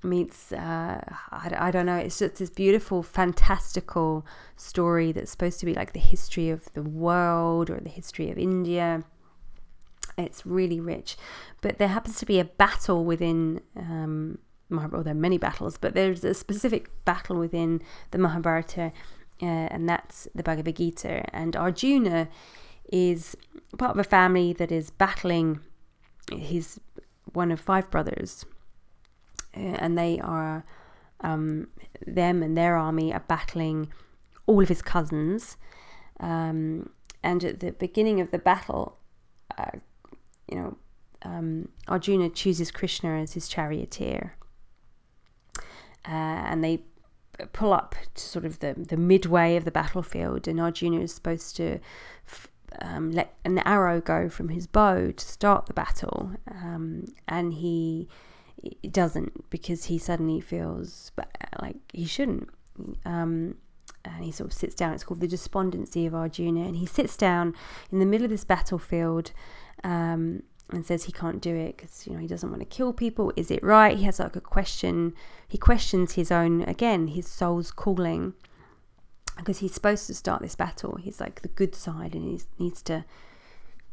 meets I don't know, it's just this beautiful fantastical story that's supposed to be like the history of the world or the history of India. It's really rich, but there happens to be a battle within well, there are many battles, but there's a specific battle within the Mahabharata, and that's the Bhagavad Gita. And Arjuna is part of a family that is battling. He's one of 5 brothers, and they are them and their army are battling all of his cousins, and at the beginning of the battle, Arjuna chooses Krishna as his charioteer, and they pull up to sort of the midway of the battlefield, and Arjuna is supposed to let an arrow go from his bow to start the battle, and he doesn't, because he suddenly feels like he shouldn't, and he sort of sits down. It's called the despondency of Arjuna, and he sits down in the middle of this battlefield and says he can't do it because he doesn't want to kill people. Is it right? He has like a question. He questions his soul's calling, because he's supposed to start this battle. He's like the good side, and he needs to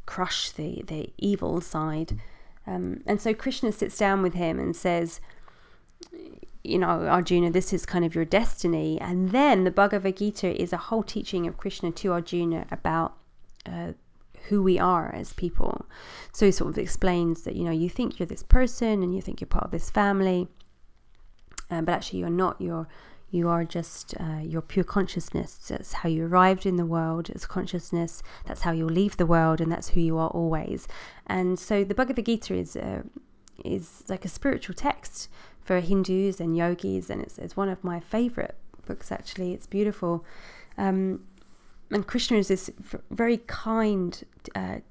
crush the evil side. And so Krishna sits down with him and says, Arjuna, this is kind of your destiny. And then the Bhagavad Gita is a whole teaching of Krishna to Arjuna about who we are as people. So he sort of explains that, you think you're this person and you think you're part of this family, but actually you're not. You are just your pure consciousness. That's how you arrived in the world as consciousness. That's how you'll leave the world, and that's who you are always. And so the Bhagavad Gita is like a spiritual text for Hindus and yogis, and it's one of my favorite books, actually. It's beautiful. And Krishna is this very kind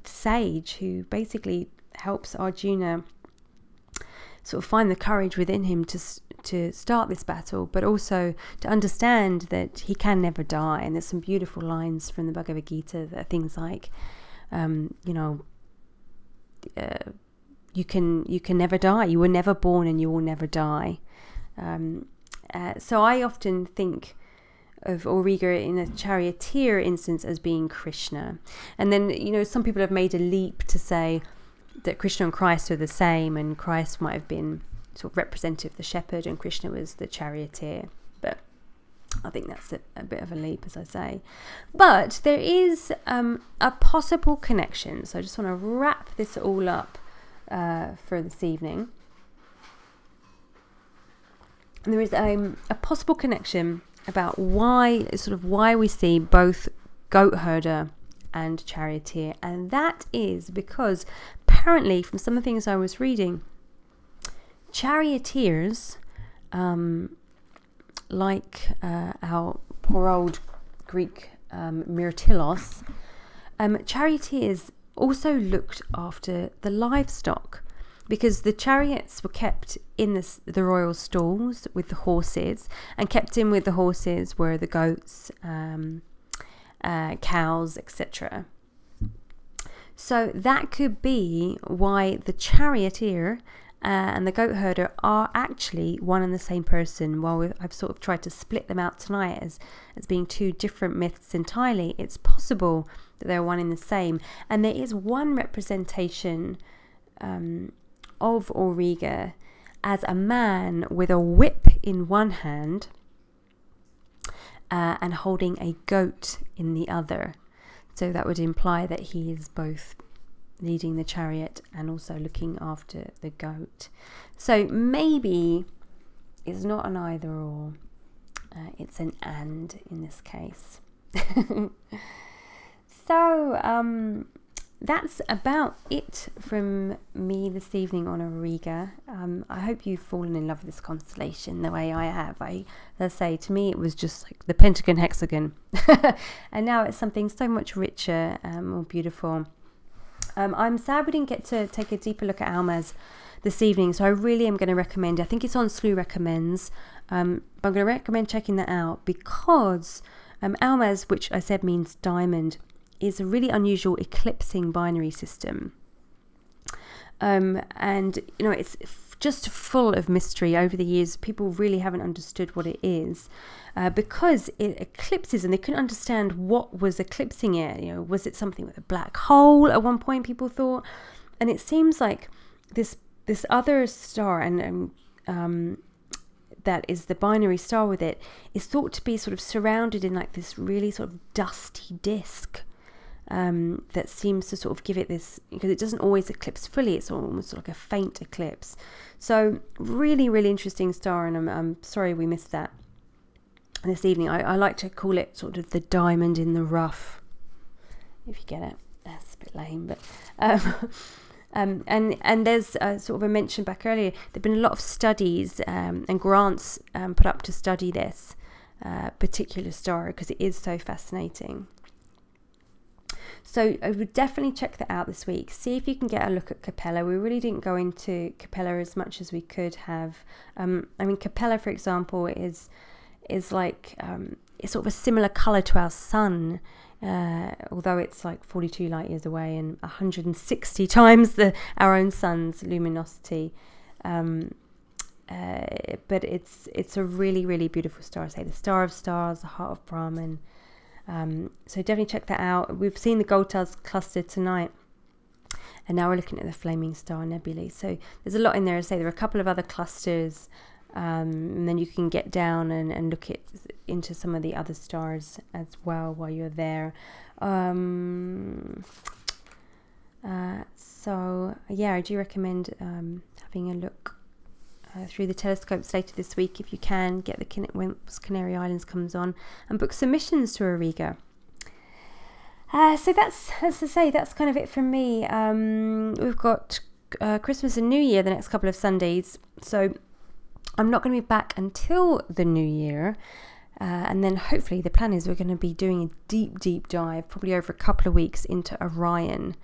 sage who basically helps Arjuna sort of find the courage within him to start this battle, but also to understand that he can never die. And there's some beautiful lines from the Bhagavad Gita that are things like, you know, you can never die. You were never born and you will never die. So I often think of Auriga in a charioteer instance as being Krishna. And then, you know, some people have made a leap to say that Krishna and Christ are the same, and Christ might have been sort of representative of the shepherd and Krishna was the charioteer. But I think that's a bit of a leap, as I say. But there is a possible connection. So I just want to wrap this all up for this evening. And there is a possible connection about why we see both goat herder and charioteer, and that is because apparently from some of the things I was reading, charioteers, like our poor old Greek Myrtilos, charioteers also looked after the livestock, because the chariots were kept in the royal stalls with the horses, and kept in with the horses were the goats, cows, etc. So that could be why the charioteer and the goat herder are actually one and the same person. While I've sort of tried to split them out tonight as being two different myths entirely, it's possible that they're one and the same. And there is one representation of Auriga as a man with a whip in one hand and holding a goat in the other. So that would imply that he is both leading the chariot and also looking after the goat. So maybe it's not an either or, it's an and in this case. So that's about it from me this evening on Auriga. I hope you've fallen in love with this constellation the way I have. As I say, to me it was just like the pentagon hexagon, and now it's something so much richer, more beautiful. I'm sad we didn't get to take a deeper look at Almaz this evening, so I really am going to recommend, I think it's on Slooh Recommends, but I'm going to recommend checking that out, because Almaz, which I said means diamond, is a really unusual eclipsing binary system, and you know, it's just full of mystery. Over the years, people really haven't understood what it is, because it eclipses, and they couldn't understand what was eclipsing it. You know, was it something with a black hole at one point, people thought, and it seems like this other star, and that is the binary star with it, is thought to be sort of surrounded in like this really sort of dusty disk. That seems to sort of give it this, because it doesn't always eclipse fully, it's almost like a faint eclipse. So really, really interesting star, and I'm sorry we missed that this evening. I like to call it sort of the diamond in the rough, if you get it. That's a bit lame, but and there's sort of a mention back earlier, there've been a lot of studies and grants put up to study this particular star, because it is so fascinating. So I would definitely check that out this week. See if you can get a look at Capella. We really didn't go into Capella as much as we could have. I mean, Capella, for example, is like it's sort of a similar colour to our sun, although it's like 42 light years away and 160 times our own sun's luminosity. But it's a really, really beautiful star. I say the star of stars, the heart of Brahman. So definitely check that out. We've seen the Gotas cluster tonight, and now we're looking at the Flaming Star Nebulae. So there's a lot in there. I say there are a couple of other clusters, and then you can get down and look into some of the other stars as well while you're there. So yeah, I do recommend having a look through the telescopes later this week if you can. Get the when Canary Islands comes on, and book submissions to Auriga. So that's, as I say, that's kind of it from me. We've got Christmas and New Year the next couple of Sundays, so I'm not going to be back until the New Year, and then hopefully the plan is we're going to be doing a deep dive, probably over a couple of weeks, into Orion.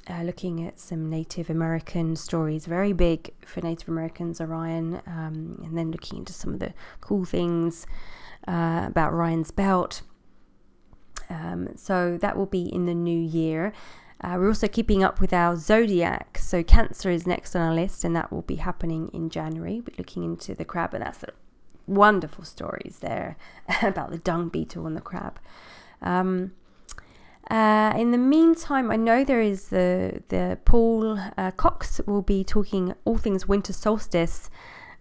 Looking at some Native American stories, very big for Native Americans, Orion, and then looking into some of the cool things about Orion's belt, So that will be in the new year. We're also keeping up with our zodiac. So Cancer is next on our list, and that will be happening in January. We're looking into the crab, and that's wonderful stories there about the dung beetle and the crab. In the meantime, I know there is the Paul Cox will be talking all things winter solstice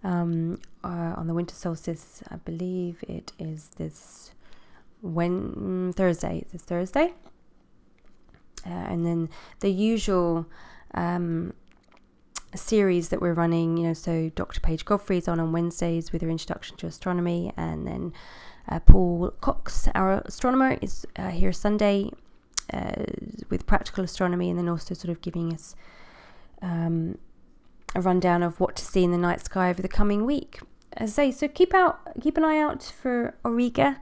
on the winter solstice. I believe it is this Thursday. This Thursday. And then the usual series that we're running, so Dr. Paige Godfrey's on Wednesdays with her introduction to astronomy, and then Paul Cox, our astronomer, is here Sunday with practical astronomy, and then also sort of giving us a rundown of what to see in the night sky over the coming week. As I say, so keep an eye out for Auriga,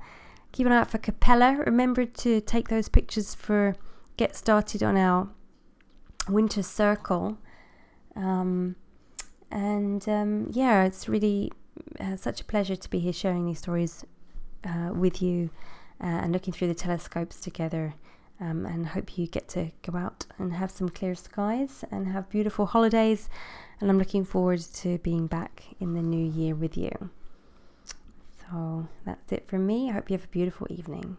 keep an eye out for Capella. Remember to take those pictures for get started on our winter circle. It's really such a pleasure to be here sharing these stories with you and looking through the telescopes together, and hope you get to go out and have some clear skies and have beautiful holidays, and I'm looking forward to being back in the new year with you. So that's it from me. I hope you have a beautiful evening.